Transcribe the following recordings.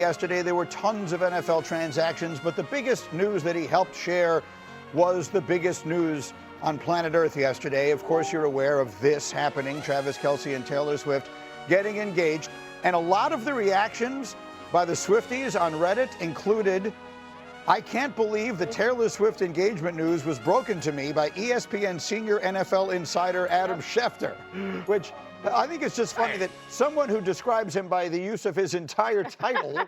Yesterday, there were tons of NFL transactions, but the biggest news that he helped share was the biggest news on planet Earth yesterday. Of course, you're aware of this happening, Travis Kelce and Taylor Swift getting engaged. And a lot of the reactions by the Swifties on Reddit included, "I can't believe the Taylor Swift engagement news was broken to me by ESPN senior NFL insider Adam Schefter," which I think it's just funny that someone who describes him by the use of his entire title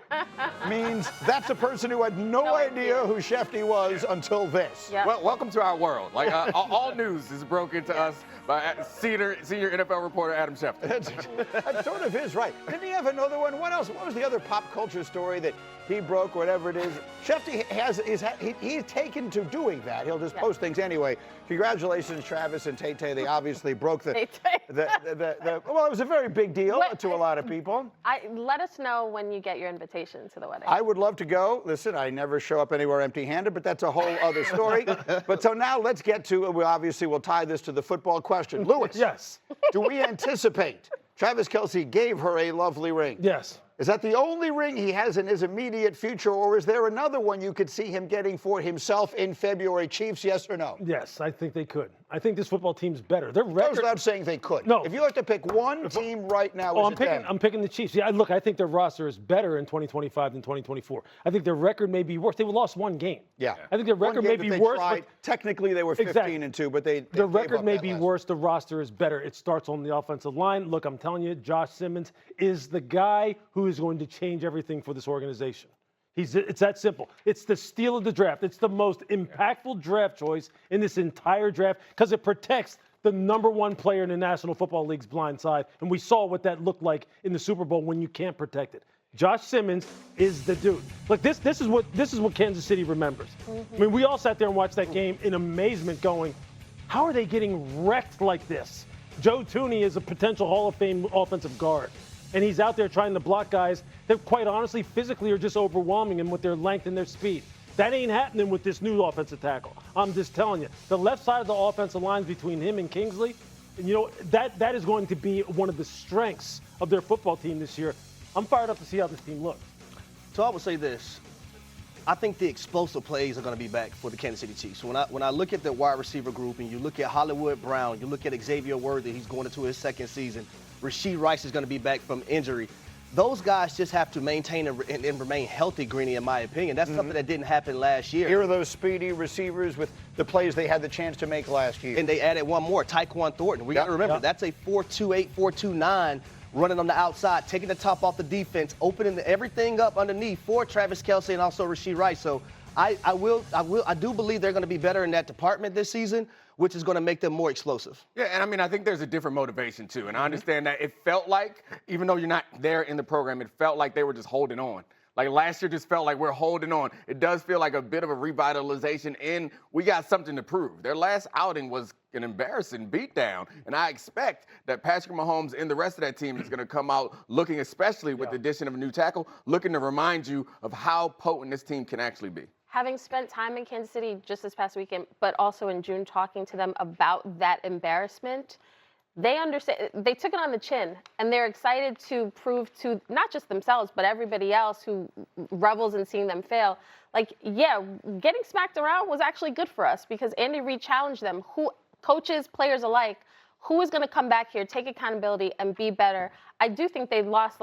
means that's a person who had no idea who Shefty was until this. Yep. Well, welcome to our world. Like all news is broken to us by senior NFL reporter Adam Schefter. That sort of is right. Didn't he have another one? What else? What was the other pop culture story that he broke, whatever it is? Shefty he's taken to doing that. He'll just post things anyway. Congratulations, Travis and Tay-Tay. They obviously broke well, it was a very big deal to a lot of people. Let us know when you get your invitation to the wedding. I would love to go. Listen, I never show up anywhere empty-handed, but that's a whole other story. But so now let's get to, we'll tie this to the football question. Lewis. Yes. Do we anticipate Travis Kelce gave her a lovely ring? Yes. Is that the only ring he has in his immediate future, or is there another one you could see him getting for himself in February? Chiefs, yes or no? Yes, I think they could. I think this football team's better. Their record. Goes without saying they could. No. If you have to pick one team right now, I'm picking the Chiefs. Yeah, look, I think their roster is better in 2025 than 2024. I think their record may be worse. They lost one game. Yeah. I think their record may be worse. But technically, they were 15-2, but their record may be worse. The roster is better. It starts on the offensive line. Look, I'm telling you, Josh Simmons is the guy who is going to change everything for this organization. It's that simple. It's the steal of the draft. It's the most impactful draft choice in this entire draft because it protects the number one player in the National Football League's blind side. And we saw what that looked like in the Super Bowl when you can't protect it. Josh Simmons is the dude. Look, this is what Kansas City remembers. I mean, we all sat there and watched that game in amazement going, how are they getting wrecked like this? Joe Thuney is a potential Hall of Fame offensive guard. And he's out there trying to block guys that, quite honestly, physically are just overwhelming him with their length and their speed. That ain't happening with this new offensive tackle. I'm just telling you. The left side of the offensive line between him and Kingsley, and that is going to be one of the strengths of their football team this year. I'm fired up to see how this team looks. So I would say this. I think the explosive plays are going to be back for the Kansas City Chiefs. When I look at the wide receiver group and you look at Hollywood Brown, you look at Xavier Worthy, he's going into his second season. Rasheed Rice is going to be back from injury. Those guys just have to maintain and remain healthy, Greeny, in my opinion. That's something that didn't happen last year. Here are those speedy receivers with the plays they had the chance to make last year. And they added one more, Tyquan Thornton. We got to remember, that's a 4.28, 4.29 running on the outside, taking the top off the defense, opening everything up underneath for Travis Kelce and also Rasheed Rice. So I do believe they're going to be better in that department this season, which is going to make them more explosive. Yeah, and I mean, I think there's a different motivation, too. And I understand that it felt like, even though you're not there in the program, it felt like they were just holding on. Like last year just felt like we're holding on. It does feel like a bit of a revitalization, and we got something to prove. Their last outing was an embarrassing beatdown, and I expect that Patrick Mahomes and the rest of that team is going to come out looking, especially with the addition of a new tackle, looking to remind you of how potent this team can actually be. Having spent time in Kansas City just this past weekend, but also in June talking to them about that embarrassment, they understand. They took it on the chin, and they're excited to prove to not just themselves, but everybody else who revels in seeing them fail. Like, yeah, getting smacked around was actually good for us because Andy Reid challenged them, coaches, players alike, who is going to come back here, take accountability, and be better. I do think they lost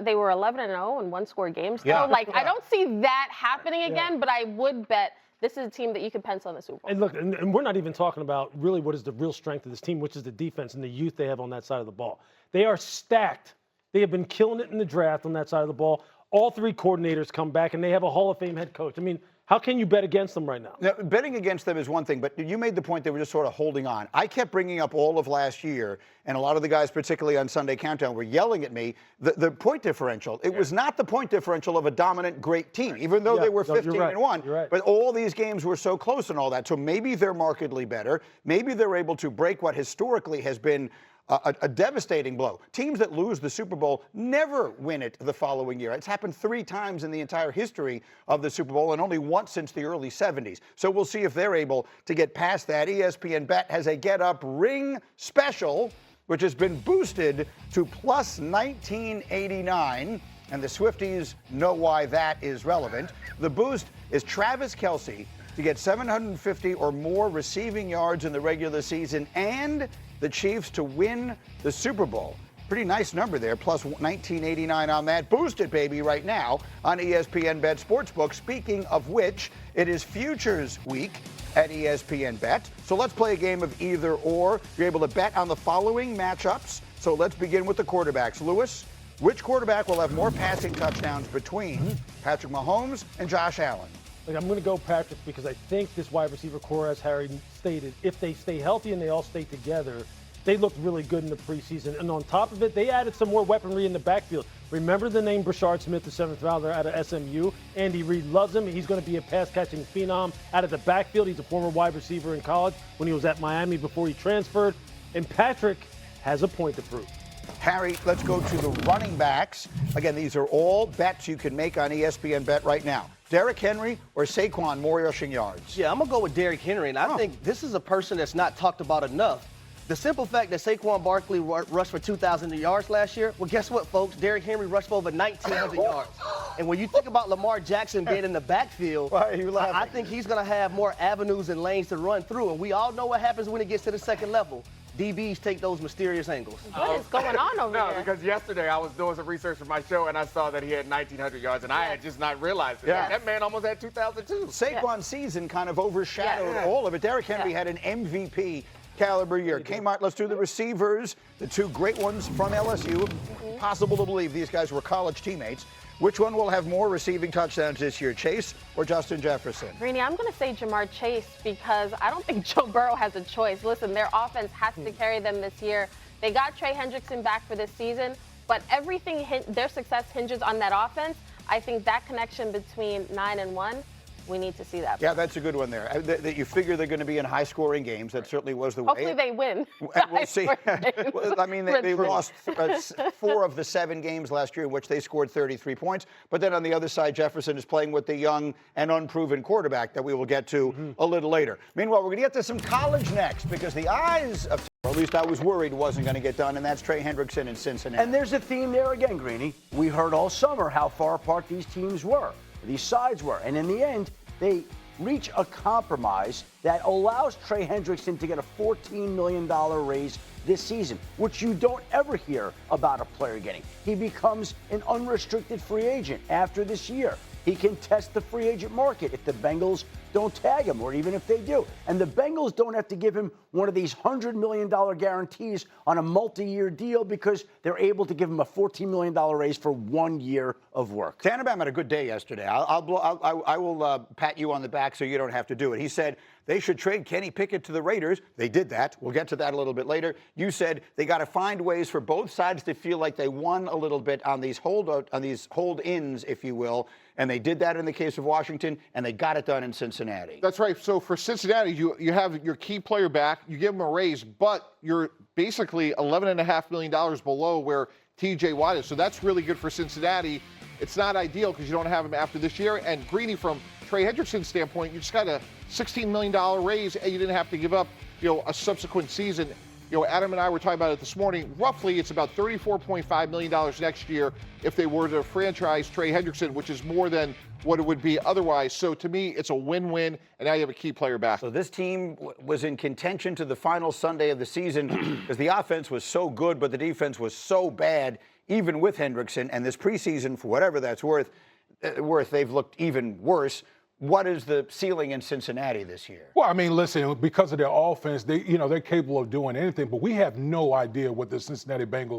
they were 11-0 in one-score games. Yeah. So, I don't see that happening again, but I would bet this is a team that you could pencil in the Super Bowl. And look, and we're not even talking about really what is the real strength of this team, which is the defense and the youth they have on that side of the ball. They are stacked. They have been killing it in the draft on that side of the ball. All three coordinators come back, and they have a Hall of Fame head coach. I mean, how can you bet against them right now? Now, betting against them is one thing, but you made the point they were just sort of holding on. I kept bringing up all of last year, and a lot of the guys, particularly on Sunday Countdown, were yelling at me. The point differential, it was not the point differential of a dominant, great team, even though they were 15-1. Right. But all these games were so close and all that. So maybe they're markedly better. Maybe they're able to break what historically has been a devastating blow. Teams that lose the Super Bowl never win it the following year. It's happened 3 times in the entire history of the Super Bowl and only once since the early 70s. So we'll see if they're able to get past that. ESPN Bet has a Get Up ring special, which has been boosted to plus 1989. and the Swifties know why that is relevant. The boost is Travis Kelce to get 750 or more receiving yards in the regular season and the Chiefs to win the Super Bowl. Pretty nice number there, plus 1989 on that. Boost it, baby, right now on ESPN Bet Sportsbook. Speaking of which, it is Futures Week at ESPN Bet. So let's play a game of either or. You're able to bet on the following matchups. So let's begin with the quarterbacks. Lewis, which quarterback will have more passing touchdowns between Patrick Mahomes and Josh Allen? Like, I'm going to go Patrick because I think this wide receiver core, as Harry stated, if they stay healthy and they all stay together, they looked really good in the preseason. And on top of it, they added some more weaponry in the backfield. Remember the name Brashard Smith, the 7th rounder out of SMU? Andy Reid loves him. He's going to be a pass-catching phenom out of the backfield. He's a former wide receiver in college when he was at Miami before he transferred. And Patrick has a point to prove. Harry, let's go to the running backs. Again, these are all bets you can make on ESPN Bet right now. Derrick Henry or Saquon, more rushing yards? Yeah, I'm going to go with Derrick Henry, and I think this is a person that's not talked about enough. The simple fact that Saquon Barkley rushed for 2,000 yards last year, well, guess what, folks? Derrick Henry rushed for over 1,900 yards. And when you think about Lamar Jackson being in the backfield, why are you laughing? I think he's going to have more avenues and lanes to run through. And we all know what happens when it gets to the second level. DBs take those mysterious angles. What is going on over No, there? because yesterday I was doing some research for my show and I saw that he had 1,900 yards and I had just not realized it. Yeah. That man almost had 2,000 too. Saquon's season kind of overshadowed Yeah. all of it. Derrick Henry had an MVP caliber year. Kmart, let's do the receivers, the two great ones from LSU. Possible to believe these guys were college teammates. Which one will have more receiving touchdowns this year, Chase or Justin Jefferson? Greeny, I'm going to say Jamar Chase because I don't think Joe Burrow has a choice. Listen, their offense has to carry them this year. They got Trey Hendrickson back for this season, but everything, their success hinges on that offense. I think that connection between 9 and 1, we need to see that. Yeah, that's a good one there. That you figure they're going to be in high-scoring games. That certainly was the way. Hopefully they win. And we'll see. Well, I mean, they lost 4 of the 7 games last year in which they scored 33 points. But then on the other side, Jefferson is playing with the young and unproven quarterback that we will get to a little later. Meanwhile, we're going to get to some college next because the eyes of, or at least I was worried wasn't going to get done, and that's Trey Hendrickson in Cincinnati. And there's a theme there again, Greeny. We heard all summer how far apart these teams were, these sides were. And in the end, they reach a compromise that allows Trey Hendrickson to get a $14 million raise this season, which you don't ever hear about a player getting. He becomes an unrestricted free agent after this year. He can test the free agent market if the Bengals don't tag him, or even if they do. And the Bengals don't have to give him one of these $100 million guarantees on a multi-year deal because they're able to give him a $14 million raise for 1 year of work. Tannenbaum had a good day yesterday. I will pat you on the back so you don't have to do it. He said they should trade Kenny Pickett to the Raiders. They did that. We'll get to that a little bit later. You said they got to find ways for both sides to feel like they won a little bit on these hold-ins, if you will. And they did that in the case of Washington, and they got it done in Cincinnati. That's right. So for Cincinnati, you have your key player back, you give him a raise, but you're basically $11.5 million below where TJ Watt is. So that's really good for Cincinnati. It's not ideal because you don't have him after this year. And Greeny, from Trey Hendrickson's standpoint, you just got a $16 million raise, and you didn't have to give up, a subsequent season. Adam and I were talking about it this morning. Roughly, it's about $34.5 million next year if they were to franchise Trey Hendrickson, which is more than what it would be otherwise. So to me, it's a win-win, and now you have a key player back. So this team was in contention to the final Sunday of the season because the offense was so good, but the defense was so bad, even with Hendrickson. And this preseason, for whatever that's worth, they've looked even worse. What is the ceiling in Cincinnati this year? Well, I mean, listen, because of their offense, they're capable of doing anything, but we have no idea what the Cincinnati Bengals